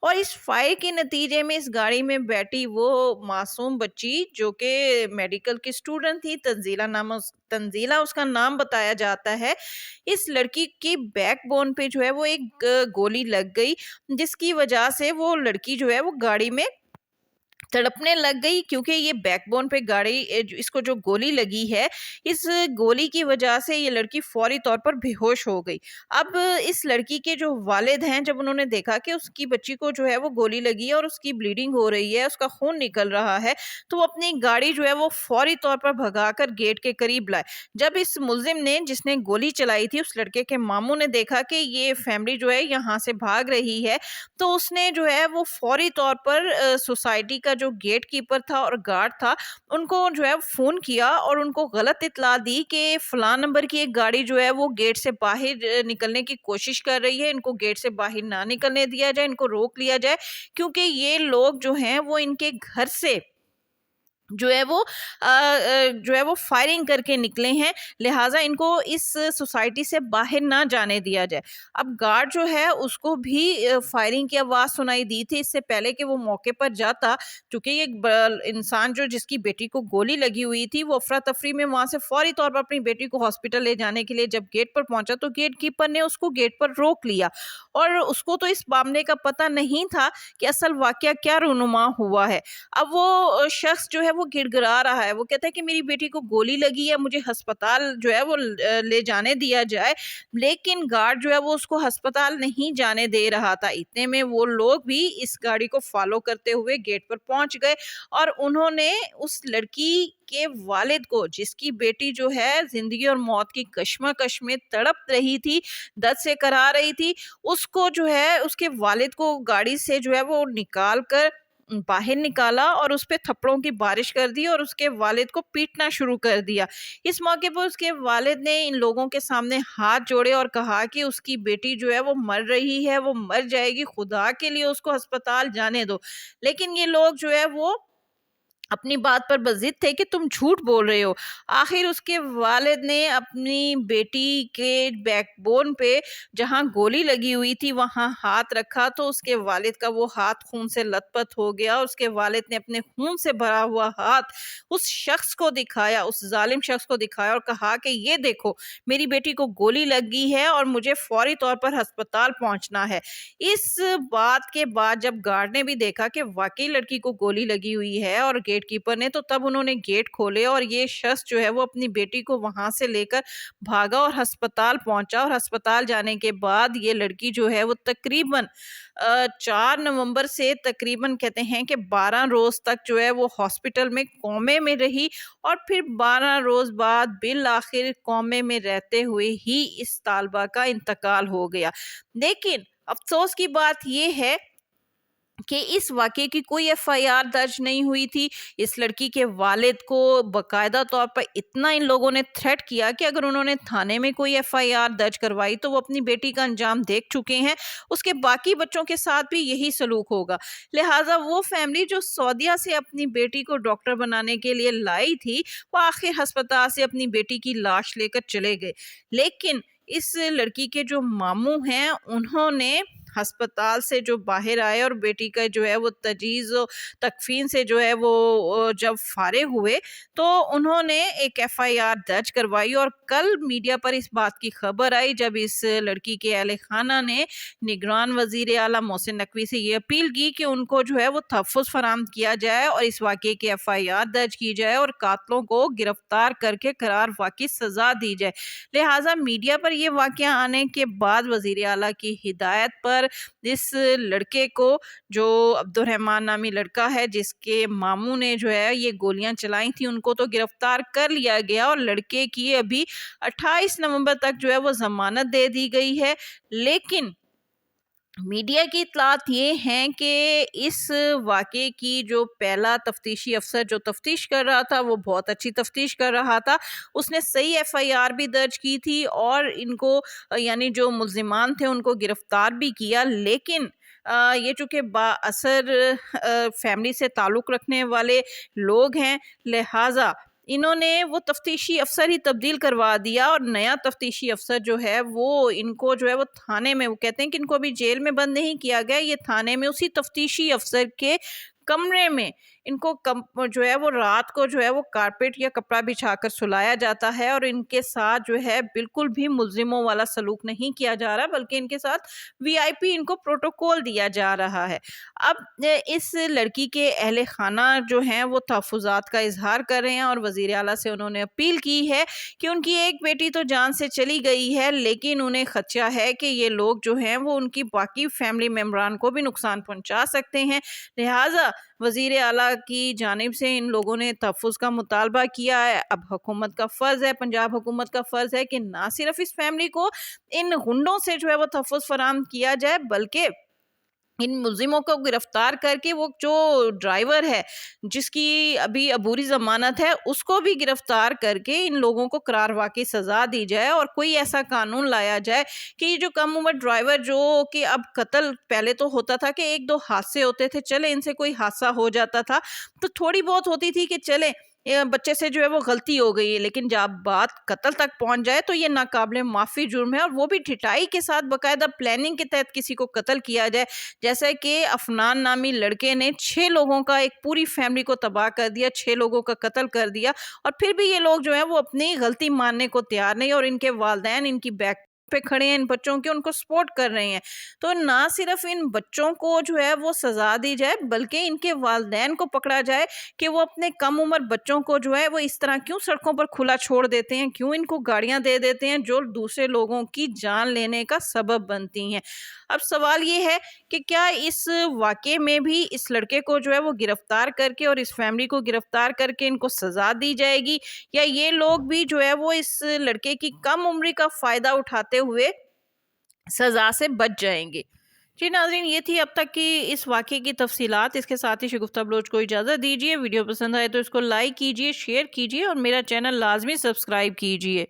اور اس فائر کے نتیجے میں اس گاڑی میں بیٹھی وہ معصوم بچی جو کہ میڈیکل کی اسٹوڈنٹ تھی، تنزیلہ اس کا نام بتایا جاتا ہے، اس لڑکی کی بیک بون پہ جو ہے وہ ایک گولی لگ گئی، جس کی وجہ سے وہ لڑکی جو ہے وہ گاڑی میں تڑپنے لگ گئی، کیونکہ یہ بیک بون پہ گاڑی اس کو جو گولی لگی ہے، اس گولی کی وجہ سے یہ لڑکی فوری طور پر بے ہوش ہو گئی۔ اب اس لڑکی کے جو والد ہیں، جب انہوں نے دیکھا کہ اس کی بچی کو جو ہے وہ گولی لگی ہے اور اس کی بلیڈنگ ہو رہی ہے، اس کا خون نکل رہا ہے، تو وہ اپنی گاڑی جو ہے وہ فوری طور پر بھگا کر گیٹ کے قریب لائے۔ جب اس ملزم نے، جس نے گولی چلائی تھی، اس لڑکے کے ماموں نے دیکھا کہ یہ فیملی جو ہے یہاں سے بھاگ رہی ہے، تو اس نے جو ہے وہ فوری طور پر سوسائٹی کا جو گیٹ کیپر تھا اور گارڈ تھا، ان کو جو ہے فون کیا اور ان کو غلط اطلاع دی کہ فلاں نمبر کی ایک گاڑی جو ہے وہ گیٹ سے باہر نکلنے کی کوشش کر رہی ہے، ان کو گیٹ سے باہر نہ نکلنے دیا جائے، ان کو روک لیا جائے، کیونکہ یہ لوگ جو ہیں وہ ان کے گھر سے جو ہے وہ فائرنگ کر کے نکلے ہیں، لہٰذا ان کو اس سوسائٹی سے باہر نہ جانے دیا جائے۔ اب گارڈ جو ہے اس کو بھی فائرنگ کی آواز سنائی دی تھی، اس سے پہلے کہ وہ موقع پر جاتا، چونکہ یہ انسان جس کی بیٹی کو گولی لگی ہوئی تھی، وہ افراتفری میں وہاں سے فوری طور پر اپنی بیٹی کو ہاسپٹل لے جانے کے لیے جب گیٹ پر پہنچا، تو گیٹ کیپر نے اس کو گیٹ پر روک لیا، اور اس کو تو اس معاملے کا پتہ نہیں تھا کہ اصل واقعہ کیا رونما ہوا ہے۔ اب وہ شخص جو ہے وہ گڑ گڑا رہا ہے، وہ کہتا ہے کہ میری بیٹی کو گولی لگی ہے، مجھے ہسپتال جو ہے وہ لے جانے دیا جائے، لیکن گارڈ جو ہے وہ اس کو ہسپتال نہیں جانے دے رہا تھا۔ اتنے میں وہ لوگ بھی اس گاڑی کو فالو کرتے ہوئے گیٹ پر پہنچ گئے، اور انہوں نے اس لڑکی کے والد کو، جس کی بیٹی جو ہے زندگی اور موت کی کشمکش میں تڑپ رہی تھی، درد سے کرا رہی تھی، اس کو جو ہے اس کے والد کو گاڑی سے جو ہے وہ نکال کر باہر نکالا اور اس پہ تھپڑوں کی بارش کر دی اور اس کے والد کو پیٹنا شروع کر دیا۔ اس موقع پر اس کے والد نے ان لوگوں کے سامنے ہاتھ جوڑے اور کہا کہ اس کی بیٹی جو ہے وہ مر رہی ہے، وہ مر جائے گی، خدا کے لیے اس کو ہسپتال جانے دو۔ لیکن یہ لوگ جو ہے وہ اپنی بات پر بضد تھے کہ تم جھوٹ بول رہے ہو۔ آخر اس کے والد نے اپنی بیٹی کے بیک بون پہ جہاں گولی لگی ہوئی تھی وہاں ہاتھ رکھا، تو اس کے والد کا وہ ہاتھ خون سے لت پت ہو گیا۔ اس کے والد نے اپنے خون سے بھرا ہوا ہاتھ اس شخص کو دکھایا، اس ظالم شخص کو دکھایا، اور کہا کہ یہ دیکھو میری بیٹی کو گولی لگی ہے اور مجھے فوری طور پر ہسپتال پہنچنا ہے۔ اس بات کے بعد جب گارڈ نے بھی دیکھا کہ واقعی لڑکی کو گولی لگی ہوئی ہے اور گیٹ کیپر نے، تو تب انہوں نے گیٹ کھولے اور یہ شخص جو ہے وہ اپنی بیٹی کو وہاں سے لے کر بھاگا اور ہسپتال پہنچا، اور ہسپتال جانے کے بعد یہ لڑکی جو ہے وہ تقریباً 4 نومبر سے تقریباً کہتے ہیں کہ 12 روز تک جو ہے وہ ہاسپٹل میں کومے میں رہی، اور پھر 12 روز بعد بالآخر کومے میں رہتے ہوئے ہی اس طالبہ کا انتقال ہو گیا۔ لیکن افسوس کی بات یہ ہے کہ اس واقعے کی کوئی ایف آئی آر درج نہیں ہوئی تھی۔ اس لڑکی کے والد کو باقاعدہ طور پر اتنا ان لوگوں نے تھریٹ کیا کہ اگر انہوں نے تھانے میں کوئی ایف آئی آر درج کروائی تو وہ اپنی بیٹی کا انجام دیکھ چکے ہیں، اس کے باقی بچوں کے ساتھ بھی یہی سلوک ہوگا۔ لہٰذا وہ فیملی جو سعودیہ سے اپنی بیٹی کو ڈاکٹر بنانے کے لیے لائی تھی، وہ آخر ہسپتال سے اپنی بیٹی کی لاش لے کر چلے گئے، لیکن اس لڑکی کے جو ماموں ہیں انہوں نے ہسپتال سے جو باہر آئے اور بیٹی کا جو ہے وہ تجہیز و تکفین سے جو ہے وہ جب فارغ ہوئے، تو انہوں نے ایک ایف آئی آر درج کروائی، اور کل میڈیا پر اس بات کی خبر آئی جب اس لڑکی کے اہل خانہ نے نگران وزیر اعلیٰ محسن نقوی سے یہ اپیل کی کہ ان کو جو ہے وہ تحفظ فراہم کیا جائے اور اس واقعے کی ایف آئی آر درج کی جائے اور قاتلوں کو گرفتار کر کے قرار واقعی سزا دی جائے۔ لہٰذا میڈیا پر یہ واقعہ آنے کے بعد وزیر اعلیٰ کی ہدایت پر اس لڑکے کو، جو عبد الرحمن نامی لڑکا ہے جس کے ماموں نے جو ہے یہ گولیاں چلائی تھی، ان کو تو گرفتار کر لیا گیا، اور لڑکے کی ابھی 28 نومبر تک جو ہے وہ ضمانت دے دی گئی ہے۔ لیکن میڈیا کی اطلاعات یہ ہیں کہ اس واقعے کی جو پہلا تفتیشی افسر جو تفتیش کر رہا تھا وہ بہت اچھی تفتیش کر رہا تھا، اس نے صحیح ایف آئی آر بھی درج کی تھی اور ان کو یعنی جو ملزمان تھے ان کو گرفتار بھی کیا، لیکن یہ چونکہ با اثر فیملی سے تعلق رکھنے والے لوگ ہیں، لہٰذا انہوں نے وہ تفتیشی افسر ہی تبدیل کروا دیا اور نیا تفتیشی افسر جو ہے وہ ان کو جو ہے وہ تھانے میں، وہ کہتے ہیں کہ ان کو ابھی جیل میں بند نہیں کیا گیا، یہ تھانے میں اسی تفتیشی افسر کے کمرے میں ان کو جو ہے وہ رات کو جو ہے وہ کارپیٹ یا کپڑا بچھا کر سلایا جاتا ہے، اور ان کے ساتھ جو ہے بالکل بھی ملزموں والا سلوک نہیں کیا جا رہا، بلکہ ان کے ساتھ وی آئی پی ان کو پروٹوکول دیا جا رہا ہے۔ اب اس لڑکی کے اہل خانہ جو ہیں وہ تحفظات کا اظہار کر رہے ہیں، اور وزیر اعلیٰ سے انہوں نے اپیل کی ہے کہ ان کی ایک بیٹی تو جان سے چلی گئی ہے، لیکن انہیں خدشہ ہے کہ یہ لوگ جو ہیں وہ ان کی باقی فیملی ممبران کو بھی نقصان پہنچا سکتے ہیں، لہٰذا وزیر اعلیٰ کی جانب سے ان لوگوں نے تحفظ کا مطالبہ کیا ہے۔ اب حکومت کا فرض ہے، پنجاب حکومت کا فرض ہے کہ نہ صرف اس فیملی کو ان غنڈوں سے جو ہے وہ تحفظ فراہم کیا جائے، بلکہ ان ملزموں کو گرفتار کر کے وہ جو ڈرائیور ہے جس کی ابھی عبوری ضمانت ہے اس کو بھی گرفتار کر کے ان لوگوں کو قرار واقعی سزا دی جائے، اور کوئی ایسا قانون لایا جائے کہ یہ جو کم عمر ڈرائیور جو کہ اب قتل پہلے تو ہوتا تھا کہ ایک دو حادثے ہوتے تھے، چلے ان سے کوئی حادثہ ہو جاتا تھا تو تھوڑی بہت ہوتی تھی کہ چلے بچے سے جو ہے وہ غلطی ہو گئی ہے، لیکن جب بات قتل تک پہنچ جائے تو یہ ناقابل معافی جرم ہے، اور وہ بھی ٹھٹائی کے ساتھ باقاعدہ پلاننگ کے تحت کسی کو قتل کیا جائے، جیسے کہ عفنان نامی لڑکے نے 6 لوگوں کا، ایک پوری فیملی کو تباہ کر دیا، 6 لوگوں کا قتل کر دیا، اور پھر بھی یہ لوگ جو ہیں وہ اپنی غلطی ماننے کو تیار نہیں، اور ان کے والدین ان کی بیک پہ کھڑے ہیں، ان بچوں کے ان کو سپورٹ کر رہے ہیں۔ تو نہ صرف ان بچوں کو جو ہے وہ سزا دی جائے، بلکہ ان کے والدین کو پکڑا جائے کہ وہ اپنے کم عمر بچوں کو جو ہے وہ اس طرح کیوں سڑکوں پر کھلا چھوڑ دیتے ہیں، کیوں ان کو گاڑیاں دے دیتے ہیں جو دوسرے لوگوں کی جان لینے کا سبب بنتی ہیں۔ اب سوال یہ ہے کہ کیا اس واقعے میں بھی اس لڑکے کو جو ہے وہ گرفتار کر کے اور اس فیملی کو گرفتار کر کے ان کو سزا دی جائے گی، یا یہ لوگ بھی جو ہے وہ اس لڑکے کی کم عمری کا فائدہ اٹھاتے ہوئے سزا سے بچ جائیں گے؟ جی ناظرین، یہ تھی اب تک کی اس واقعے کی تفصیلات، اس کے ساتھ ہی شگفتہ بلوچ کو اجازت دیجیے۔ ویڈیو پسند آئے تو اس کو لائک کیجیے، شیئر کیجیے، اور میرا چینل لازمی سبسکرائب کیجیے۔